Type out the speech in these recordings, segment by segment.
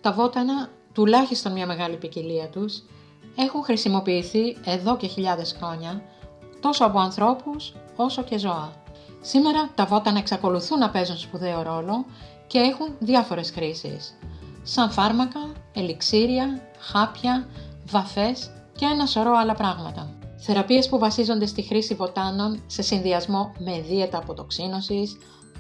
Τα βότανα, τουλάχιστον μια μεγάλη ποικιλία τους, έχουν χρησιμοποιηθεί εδώ και χιλιάδες χρόνια, τόσο από ανθρώπους όσο και ζώα. Σήμερα τα βότανα εξακολουθούν να παίζουν σπουδαίο ρόλο και έχουν διάφορες χρήσεις, σαν φάρμακα, ελιξίρια, χάπια, βαφές και ένα σωρό άλλα πράγματα. Θεραπείες που βασίζονται στη χρήση βοτάνων σε συνδυασμό με δίαιτα αποτοξίνωσης,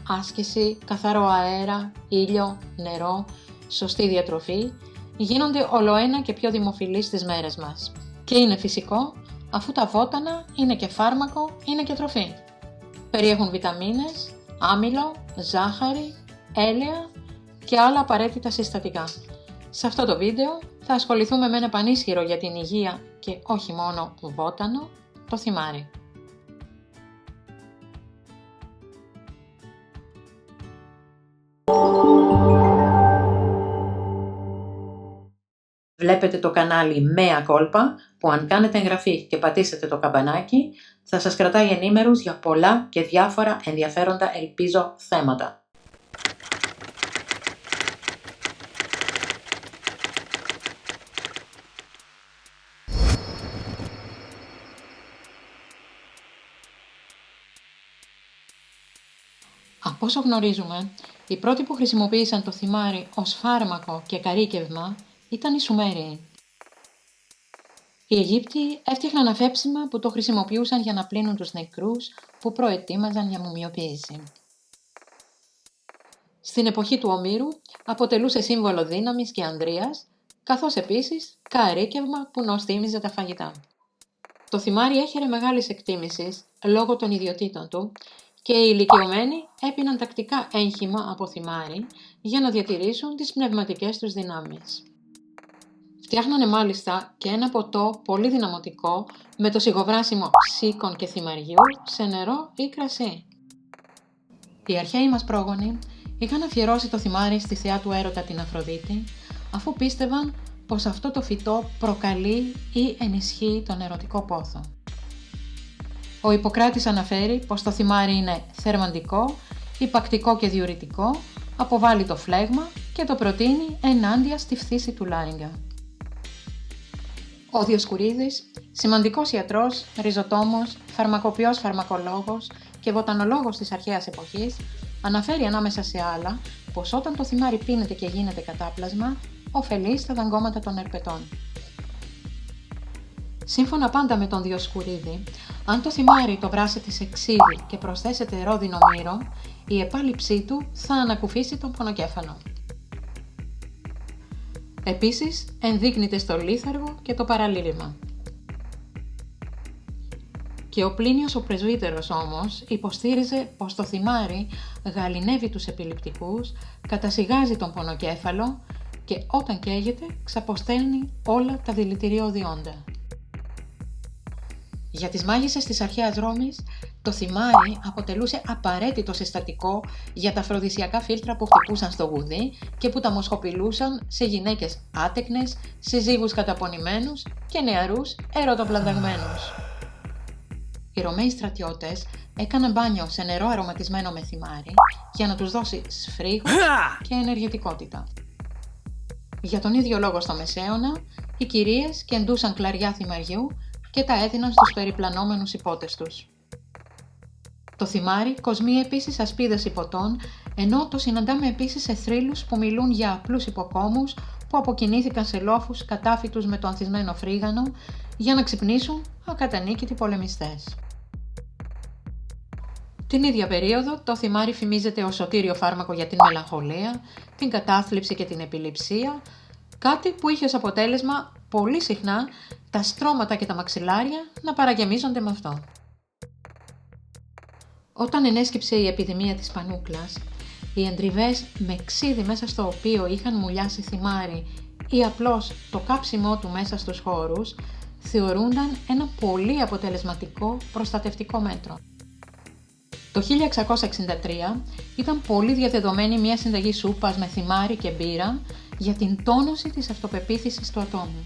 άσκηση, καθαρό αέρα, ήλιο, νερό, σωστή διατροφή, γίνονται ολοένα και πιο δημοφιλείς στις μέρες μας. Και είναι φυσικό, αφού τα βότανα είναι και φάρμακο, είναι και τροφή. Περιέχουν βιταμίνες, άμυλο, ζάχαρη, έλαια και άλλα απαραίτητα συστατικά. Σε αυτό το βίντεο θα ασχοληθούμε με ένα πανίσχυρο για την υγεία και όχι μόνο βότανο, το θυμάρι. Βλέπετε το κανάλι Mea Culpa που αν κάνετε εγγραφή και πατήσετε το καμπανάκι θα σας κρατάει ενήμερους για πολλά και διάφορα ενδιαφέροντα ελπίζω θέματα. Από όσο γνωρίζουμε, οι πρώτοι που χρησιμοποίησαν το θυμάρι ως φάρμακο και καρύκευμα ήταν οι Σουμέριοι. Οι Αιγύπτιοι έφτιαχναν αφέψιμα που το χρησιμοποιούσαν για να πλύνουν τους νεκρούς που προετοίμαζαν για μουμιοποίηση. Στην εποχή του Ομήρου αποτελούσε σύμβολο δύναμης και ανδρείας, καθώς επίσης καρύκευμα που νοστίμιζε τα φαγητά. Το θυμάρι έχερε μεγάλης εκτίμησης λόγω των ιδιοτήτων του και οι ηλικιωμένοι έπιναν τακτικά έγχυμα από θυμάρι για να διατηρήσουν τις πνευματικές τους δυνάμεις. Φτιάχνανε μάλιστα και ένα ποτό πολύ δυναμωτικό με το σιγοβράσιμο σίκων και θυμαριού σε νερό ή κρασί. Οι αρχαίοι μας πρόγονοι είχαν αφιερώσει το θυμάρι στη θεά του έρωτα την Αφροδίτη, αφού πίστευαν πως αυτό το φυτό προκαλεί ή ενισχύει τον ερωτικό πόθο. Ο Ιπποκράτης αναφέρει πως το θυμάρι είναι θερμαντικό, υπακτικό και διουρητικό, αποβάλλει το φλέγμα και το προτείνει ενάντια στη φθήση του λάρυγγα. Ο Διοσκουρίδης, σημαντικός ιατρός, ριζοτόμος, φαρμακοποιός φαρμακολόγος και βοτανολόγος της αρχαίας εποχής, αναφέρει ανάμεσα σε άλλα πως όταν το θυμάρι πίνεται και γίνεται κατάπλασμα, ωφελεί στα δαγκώματα των ερπετών. Σύμφωνα πάντα με τον Διοσκουρίδη, αν το θυμάρι το βράσετε σε ξύδι και προσθέσετε ρόδινο μύρο, η επάλυψή του θα ανακουφίσει τον πονοκέφαλο. Επίσης, ενδείκνυται στο λίθαργο και το παραλήρημα. Και ο Πλίνιος ο Πρεσβύτερος όμως υποστήριζε πως το θυμάρι γαληνεύει τους επιληπτικούς, κατασιγάζει τον πονοκέφαλο και όταν καίγεται ξαποστέλνει όλα τα δηλητηριώδη όντα. Για τις μάγισσες της αρχαίας Ρώμης, το θυμάρι αποτελούσε απαραίτητο συστατικό για τα αφροδισιακά φίλτρα που χτυπούσαν στο γουδί και που τα μοσχοπηλούσαν σε γυναίκες άτεκνες, συζύγους καταπονημένους και νεαρούς ερωτοπλανταγμένους. Οι Ρωμαίοι στρατιώτες έκαναν μπάνιο σε νερό αρωματισμένο με θυμάρι για να τους δώσει σφρίγος και ενεργητικότητα. Για τον ίδιο λόγο στο Μεσαίωνα, οι κυρίες κεντούσαν κλαριά θυμαριού και τα έδιναν στους περιπλανόμενους υπότες τους. Το θυμάρι κοσμεί επίσης ασπίδες υποτών, ενώ το συναντάμε επίσης σε θρύλους που μιλούν για απλούς υποκόμους που αποκοινήθηκαν σε λόφους κατάφυτους με το ανθισμένο φρίγανο για να ξυπνήσουν ακατανίκητοι πολεμιστές. Την ίδια περίοδο το θυμάρι φημίζεται ως σωτήριο φάρμακο για την μελαγχολία, την κατάθλιψη και την επιληψία, κάτι που είχε ως αποτέλεσμα πολύ συχνά τα στρώματα και τα μαξιλάρια να παραγεμίζονται με αυτό. Όταν ενέσκυψε η επιδημία της πανούκλας, οι εντριβές με ξύδι μέσα στο οποίο είχαν μουλιάσει θυμάρι ή απλώς το κάψιμό του μέσα στους χώρους θεωρούνταν ένα πολύ αποτελεσματικό προστατευτικό μέτρο. Το 1663 ήταν πολύ διαδεδομένη μια συνταγή σούπας με θυμάρι και μπύρα για την τόνωση της αυτοπεποίθησης του ατόμου.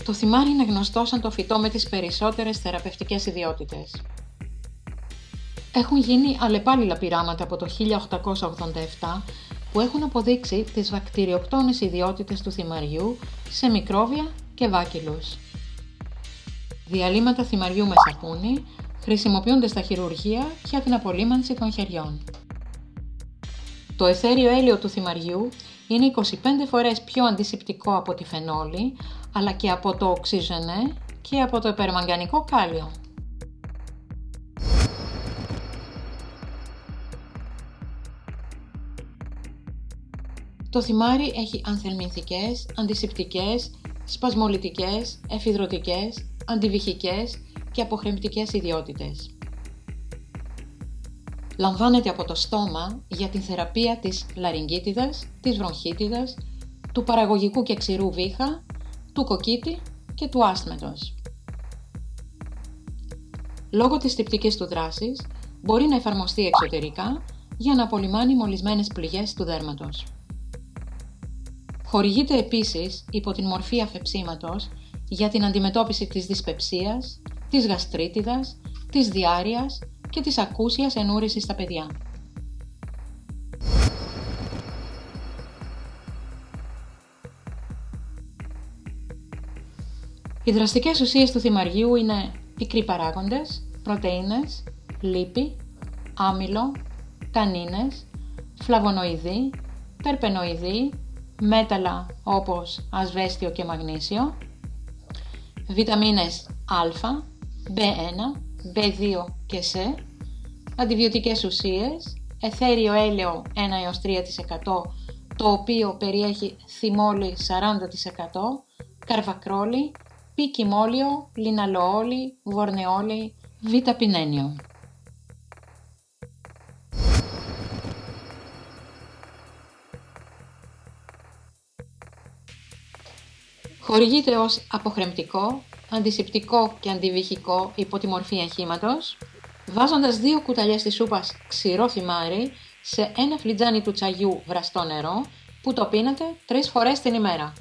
Το θυμάρι είναι γνωστό σαν το φυτό με τις περισσότερες θεραπευτικές ιδιότητες. Έχουν γίνει αλλεπάλληλα πειράματα από το 1887 που έχουν αποδείξει τις βακτηριοκτόνες ιδιότητες του θυμαριού σε μικρόβια και βάκυλους. Διαλύματα θυμαριού με σαπούνι χρησιμοποιούνται στα χειρουργεία για την απολύμανση των χεριών. Το αιθέριο έλαιο του θυμαριού είναι 25 φορές πιο αντισηπτικό από τη φενόλη, αλλά και από το οξυζενέ και από το υπερμαγκανικό κάλιο. Το θυμάρι έχει ανθερμινθικές, αντισηπτικές, σπασμολυτικές, εφιδρωτικές, αντιβυχικές και αποχρεμπτικές ιδιότητες. Λαμβάνεται από το στόμα για την θεραπεία της λαρυγγίτιδας, της βρονχίτιδας, του παραγωγικού και ξηρού βήχα, του κοκκίτη και του άσθμετος. Λόγω της τυπτικής του δράσης, μπορεί να εφαρμοστεί εξωτερικά για να απολυμάνει μολυσμένες πληγές του δέρματος. Χορηγείται επίσης υπό την μορφή αφεψίματος για την αντιμετώπιση της δυσπεψίας, της γαστρίτιδας, της διάρειας και της ακούσιας ενούρησης στα παιδιά. Οι δραστικές ουσίες του θυμαριού είναι πικροί παράγοντες, πρωτεΐνες, λίπη, άμυλο, τανίνες, φλαβονοειδή, τερπενοειδή, μέταλλα όπως ασβέστιο και μαγνήσιο, βιταμίνες Α, B1, B2 και C, αντιβιωτικές ουσίες, αιθέριο έλαιο 1-3%, το οποίο περιέχει θυμόλι 40%, καρβακρόλι, πικιμόλιο, λιναλοόλι, βορνεόλι, β-πινένιο. Χορηγείται ως αποχρεμπτικό, αντισηπτικό και αντιβυχικό υπό τη μορφή εγχύματος, βάζοντας 2 κουταλιές της σούπας ξηρό θυμάρι σε 1 φλιτζάνι του τσαγιού βραστό νερό που το πίνετε 3 φορές την ημέρα.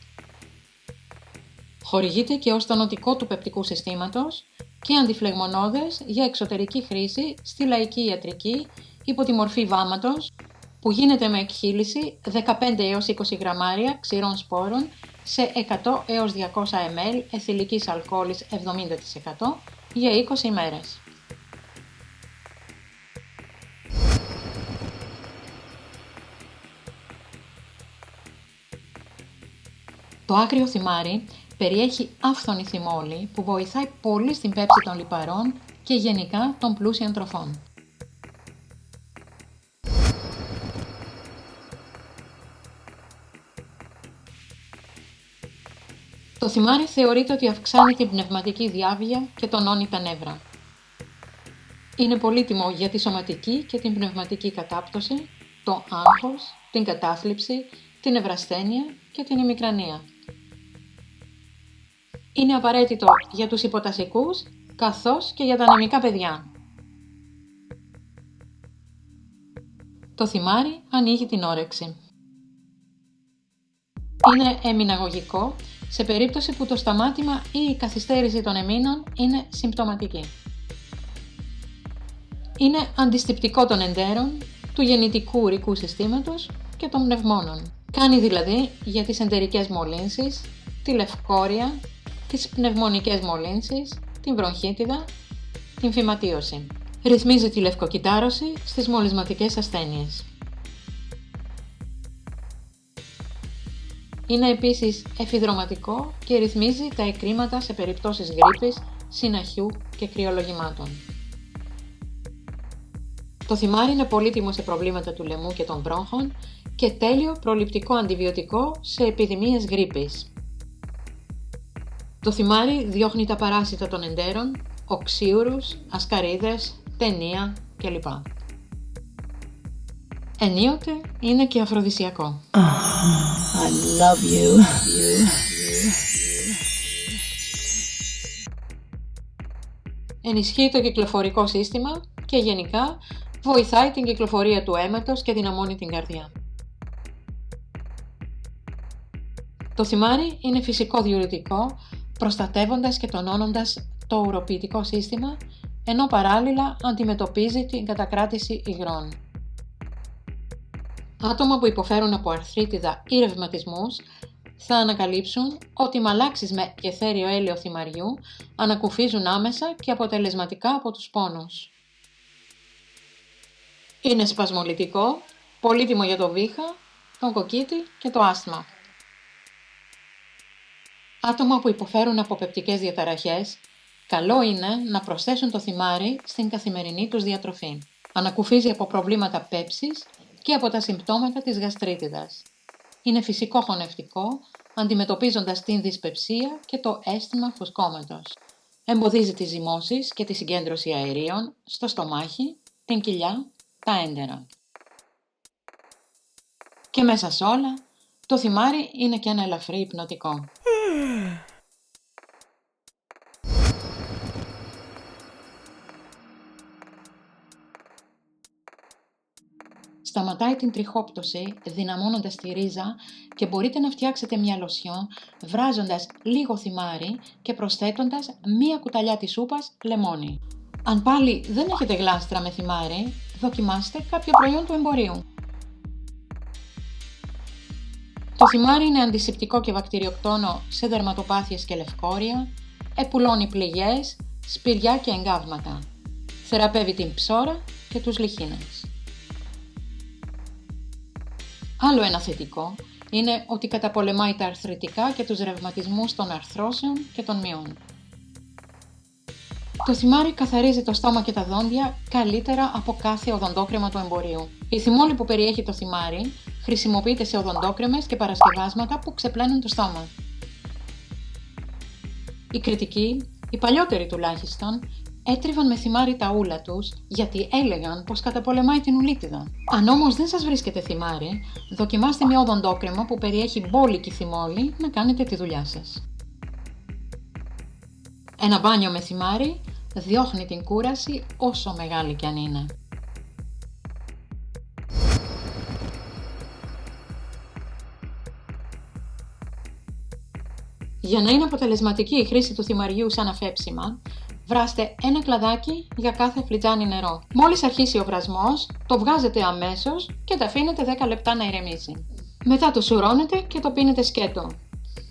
Χορηγείται και ως τονωτικό του πεπτικού συστήματος και αντιφλεγμονώδες για εξωτερική χρήση στη λαϊκή ιατρική υπό τη μορφή βάματος που γίνεται με εκχύλιση 15 έως 20 γραμμάρια ξηρών σπόρων σε 100 έως 200 ml αιθιλικής αλκοόλης 70% για 20 ημέρες. Το άγριο θυμάρι περιέχει άφθονη θυμόλη που βοηθάει πολύ στην πέψη των λιπαρών και γενικά των πλούσιων τροφών. Το θυμάρι θεωρείται ότι αυξάνει την πνευματική διάβια και τονώνει τα νεύρα. Είναι πολύτιμο για τη σωματική και την πνευματική κατάπτωση, το άγχος, την κατάθλιψη, την ευρασθένεια και την ημικρανία. Είναι απαραίτητο για τους υποτασικούς καθώς και για τα ανεμικά παιδιά. Το θυμάρι ανοίγει την όρεξη. Είναι εμειναγωγικό σε περίπτωση που το σταμάτημα ή η καθυστέρηση των εμήνων είναι συμπτωματική. Είναι αντιστυπτικό των εντέρων, του γεννητικού ουρικού συστήματος και των πνευμόνων. Κάνει δηλαδή για τις εντερικές μολύνσεις, τη λευκόρια, τις πνευμονικές μολύνσεις, την βρονχίτιδα, την φυματίωση. Ρυθμίζει τη λευκοκυτάρωση στις μολυσματικές ασθένειες. Είναι επίσης εφιδρωματικό και ρυθμίζει τα εκκρήματα σε περιπτώσεις γρίπης, συναχιού και κρυολογημάτων. Το θυμάρι είναι πολύτιμο σε προβλήματα του λαιμού και των μπρόχων και τέλειο προληπτικό αντιβιωτικό σε επιδημίες γρίπης. Το θυμάρι διώχνει τα παράσιτα των εντέρων, οξύουρους, ασκαρίδες, ταινία κλπ. Ενίοτε είναι και αφροδισιακό. I love you. Ενισχύει το κυκλοφορικό σύστημα και γενικά βοηθάει την κυκλοφορία του αίματος και δυναμώνει την καρδιά. Το θυμάρι είναι φυσικό διουρητικό, προστατεύοντας και τονώνοντας το ουροποιητικό σύστημα ενώ παράλληλα αντιμετωπίζει την κατακράτηση υγρών. Άτομα που υποφέρουν από αρθρίτιδα ή ρευματισμούς θα ανακαλύψουν ότι οι μαλάξεις με αιθέριο έλαιο θυμαριού ανακουφίζουν άμεσα και αποτελεσματικά από τους πόνους. Είναι σπασμολυτικό, πολύτιμο για το βήχα, τον κοκκίτη και το άσθμα. Άτομα που υποφέρουν από πεπτικές διαταραχές, καλό είναι να προσθέσουν το θυμάρι στην καθημερινή τους διατροφή. Ανακουφίζει από προβλήματα πέψης και από τα συμπτώματα της γαστρίτιδας. Είναι φυσικό χωνευτικό, αντιμετωπίζοντας την δυσπεψία και το αίσθημα φουσκώματος. Εμποδίζει τις ζυμώσεις και τη συγκέντρωση αερίων στο στομάχι, την κοιλιά, τα έντερα. Και μέσα σ' όλα, το θυμάρι είναι και ένα ελαφρύ υπνοτικό. Σταματάει την τριχόπτωση δυναμώνοντας τη ρίζα και μπορείτε να φτιάξετε μια λοσιόν βράζοντας λίγο θυμάρι και προσθέτοντας μία κουταλιά της σούπας λεμόνι. Αν πάλι δεν έχετε γλάστρα με θυμάρι, δοκιμάστε κάποιο προϊόν του εμπορίου. Το θυμάρι είναι αντισηπτικό και βακτηριοκτόνο σε δερματοπάθειες και λευκόρια, επουλώνει πληγές, σπηριά και εγκάβματα. Θεραπεύει την ψώρα και τους λιχίνες. Άλλο ένα θετικό είναι ότι καταπολεμάει τα αρθριτικά και τους ρευματισμούς των αρθρώσεων και των μειών. Το θυμάρι καθαρίζει το στόμα και τα δόντια καλύτερα από κάθε οδοντόκρεμα του εμπορίου. Η θυμόλη που περιέχει το θυμάρι χρησιμοποιείται σε οδοντόκρεμες και παρασκευάσματα που ξεπλένουν το στόμα. Οι κριτικοί, οι παλιότεροι τουλάχιστον, έτριβαν με θυμάρι τα ούλα τους γιατί έλεγαν πως καταπολεμάει την ουλίτιδα. Αν όμως δεν σας βρίσκεται θυμάρι, δοκιμάστε μια οδοντόκρεμα που περιέχει μπόλικη θυμόλη να κάνετε τη δουλειά σας. Ένα μπάνιο με θυμάρι διώχνει την κούραση όσο μεγάλη κι αν είναι. Για να είναι αποτελεσματική η χρήση του θυμαριού σαν αφέψιμα, βράστε ένα κλαδάκι για κάθε φλιτζάνι νερό. Μόλις αρχίσει ο βρασμός, το βγάζετε αμέσως και το αφήνετε 10 λεπτά να ηρεμήσει. Μετά το σουρώνετε και το πίνετε σκέτο.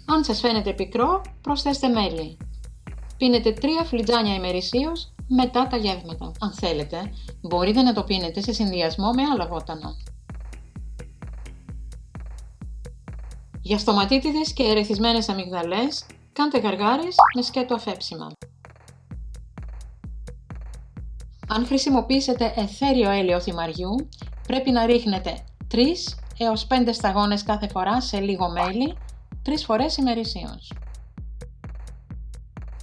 Αν σας φαίνεται πικρό, προσθέστε μέλι. Πίνετε 3 φλιτζάνια ημερησίως μετά τα γεύματα. Αν θέλετε, μπορείτε να το πίνετε σε συνδυασμό με άλλα βότανα. Για στοματίτιδες και ερεθισμένες αμυγδαλές, κάντε γαργάρες με σκέτο αφέψιμα. Αν χρησιμοποιήσετε αιθέριο έλαιο θυμαριού, πρέπει να ρίχνετε 3 έως 5 σταγόνες κάθε φορά σε λίγο μέλι, 3 φορές ημερησίως.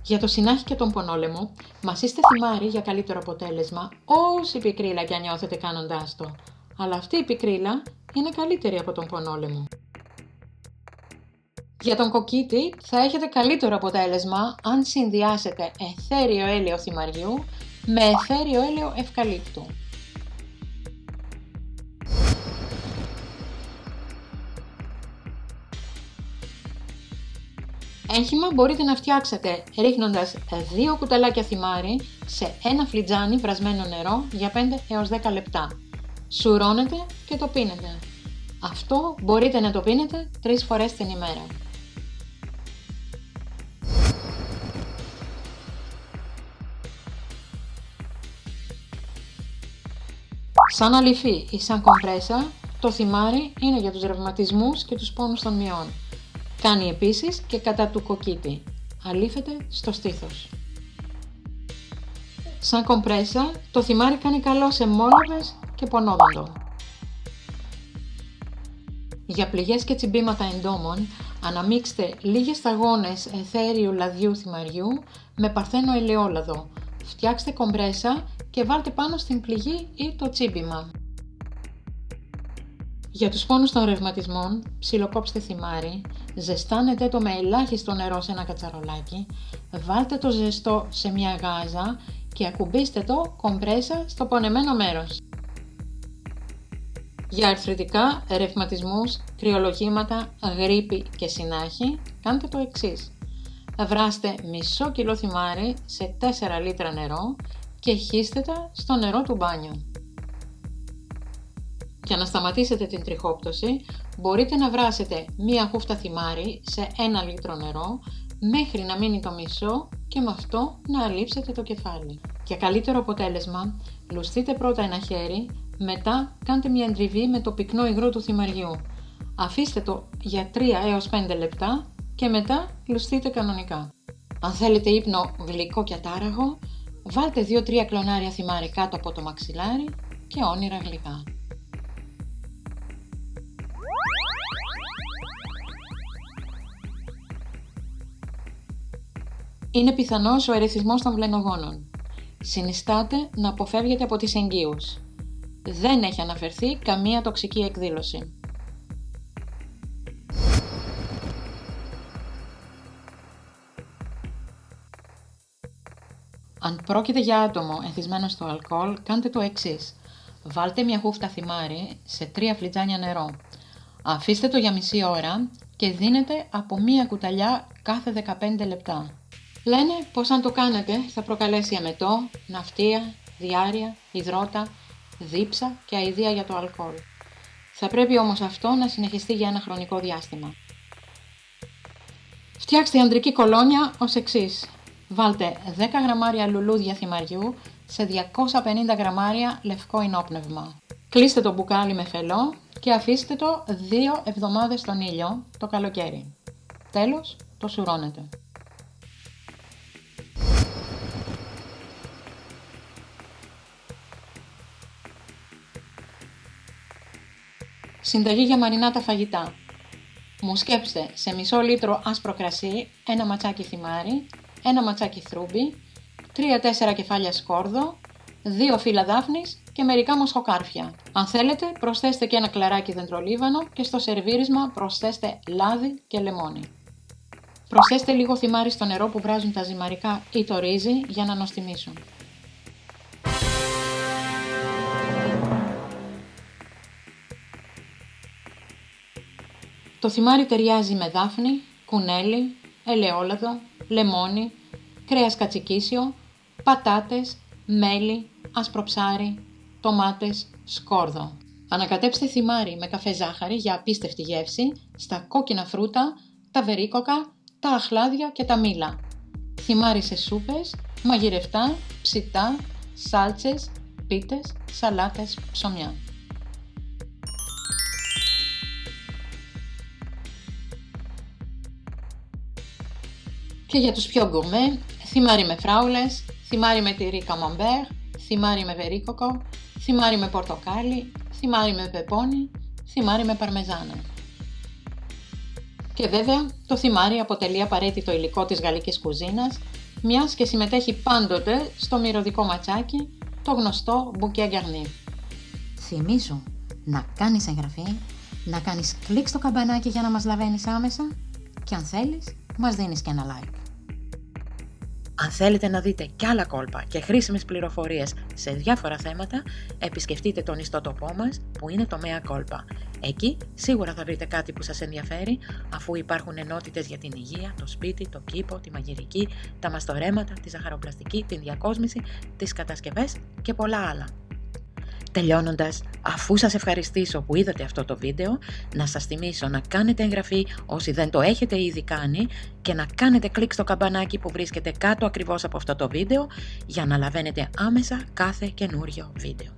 Για το συνάχη και τον πονόλαιμο, μασίστε θυμάρι για καλύτερο αποτέλεσμα όση πικρίλα κι αν νιώθετε κάνοντάς το. Αλλά αυτή η πικρίλα είναι καλύτερη από τον πονόλαιμο. Για τον κοκκίτη θα έχετε καλύτερο αποτέλεσμα αν συνδυάσετε αιθέριο έλαιο θυμαριού με αιθέριο έλαιο ευκαλύπτου. Έγχυμα μπορείτε να φτιάξετε ρίχνοντας 2 κουταλάκια θυμάρι σε ένα φλιτζάνι βρασμένο νερό για 5 έως 10 λεπτά. Σουρώνετε και το πίνετε. Αυτό μπορείτε να το πίνετε 3 φορές την ημέρα. Σαν αληφή ή σαν κομπρέσα, το θυμάρι είναι για τους ρευματισμούς και τους πόνους των μειών. Κάνει επίσης και κατά του κοκκίτη. Αλήφεται στο στήθος. Σαν κομπρέσα, το θυμάρι κάνει καλό σε μόλαβες και πονόδοντο. Για πληγές και τσιμπήματα εντόμων, αναμίξτε λίγες σταγόνες αιθέριου λαδιού θυμαριού με παρθένο ελαιόλαδο. Φτιάξτε κομπρέσα και βάλτε πάνω στην πληγή ή το τσίμπημα. Για τους πόνους των ρευματισμών, ψιλοκόψτε θυμάρι, ζεστάνετε το με ελάχιστο νερό σε ένα κατσαρολάκι, βάλτε το ζεστό σε μια γάζα και ακουμπήστε το κομπρέσα στο πονεμένο μέρος. Για αρθριτικά, ρευματισμούς, κρυολογήματα, γρίπη και συνάχη, κάντε το εξής. Βράστε μισό κιλό θυμάρι σε 4 λίτρα νερό και χύστε τα στο νερό του μπάνιου. Για να σταματήσετε την τριχόπτωση, μπορείτε να βράσετε μία χούφτα θυμάρι σε 1 λίτρο νερό μέχρι να μείνει το μισό και με αυτό να αλείψετε το κεφάλι. Για καλύτερο αποτέλεσμα, λουστείτε πρώτα ένα χέρι, μετά κάντε μια εντριβή με το πυκνό υγρό του θυμαριού. Αφήστε το για 3 έως 5 λεπτά και μετά λουστείτε κανονικά. Αν θέλετε ύπνο γλυκό και ατάραγο, βάλτε 2-3 κλονάρια θυμάρι κάτω από το μαξιλάρι και όνειρα γλυκά. Είναι πιθανός ο ερεθισμός των βλενογόνων. Συνιστάται να αποφεύγετε από τις εγγύους. Δεν έχει αναφερθεί καμία τοξική εκδήλωση. Αν πρόκειται για άτομο εθισμένο στο αλκοόλ, κάντε το εξής. Βάλτε μια χούφτα θυμάρι σε 3 φλιτζάνια νερό. Αφήστε το για μισή ώρα και δίνετε από μία κουταλιά κάθε 15 λεπτά. Λένε πως αν το κάνετε θα προκαλέσει εμετό, ναυτία, διάρρεια, υδρότα, δίψα και αηδία για το αλκοόλ. Θα πρέπει όμως αυτό να συνεχιστεί για ένα χρονικό διάστημα. Φτιάξτε ανδρική κολόνια ως εξής. Βάλτε 10 γραμμάρια λουλούδια θυμαριού σε 250 γραμμάρια λευκό ενόπνευμα. Κλείστε το μπουκάλι με φελό και αφήστε το 2 εβδομάδες στον ήλιο το καλοκαίρι. Τέλος, το σουρώνετε. Συνταγή για μαρινάτα φαγητά. Μουσκέψτε σε μισό λίτρο άσπρο κρασί, 1 ματσάκι θυμάρι, 1 ματσάκι θρούμπι, 3-4 κεφάλια σκόρδο, 2 φύλλα δάφνης και μερικά μοσχοκάρφια. Αν θέλετε, προσθέστε και ένα κλαράκι δεντρολίβανο και στο σερβίρισμα προσθέστε λάδι και λεμόνι. Προσθέστε λίγο θυμάρι στο νερό που βράζουν τα ζυμαρικά ή το ρύζι για να νοστιμήσουν. Το θυμάρι ταιριάζει με δάφνη, κουνέλι, ελαιόλαδο, λεμόνι, κρέας κατσικίσιο, πατάτες, μέλι, άσπρο ψάρι, ντομάτες, σκόρδο. Ανακατέψτε θυμάρι με καφέ ζάχαρη για απίστευτη γεύση στα κόκκινα φρούτα, τα βερίκοκα, τα αχλάδια και τα μήλα. Θυμάρι σε σούπες, μαγειρευτά, ψητά, σάλτσες, πίτες, σαλάτες, ψωμιά. Και για τους πιο γκουρμέ, θυμάρι με φράουλες, θυμάρι με τυρί καμαμπέρ, θυμάρι με βερίκοκο, θυμάρι με πορτοκάλι, θυμάρι με πεπόνι, θυμάρι με παρμεζάνα. Και βέβαια, το θυμάρι αποτελεί απαραίτητο υλικό της γαλλικής κουζίνας, μιας και συμμετέχει πάντοτε στο μυρωδικό ματσάκι, το γνωστό μπουκέ γκαρνί. Θυμίζω να κάνεις εγγραφή, να κάνεις κλικ στο καμπανάκι για να μας λαβαίνεις άμεσα και αν θέλεις, μας δίνεις και ένα like. Αν θέλετε να δείτε κι άλλα κόλπα και χρήσιμες πληροφορίες σε διάφορα θέματα, επισκεφτείτε τον ιστότοπό μας που είναι το Mea Culpa. Εκεί σίγουρα θα βρείτε κάτι που σας ενδιαφέρει, αφού υπάρχουν ενότητες για την υγεία, το σπίτι, το κήπο, τη μαγειρική, τα μαστορέματα, τη ζαχαροπλαστική, την διακόσμηση, τις κατασκευές και πολλά άλλα. Τελειώνοντας, αφού σας ευχαριστήσω που είδατε αυτό το βίντεο, να σας θυμίσω να κάνετε εγγραφή όσοι δεν το έχετε ήδη κάνει και να κάνετε κλικ στο καμπανάκι που βρίσκεται κάτω ακριβώς από αυτό το βίντεο για να λαβαίνετε άμεσα κάθε καινούριο βίντεο.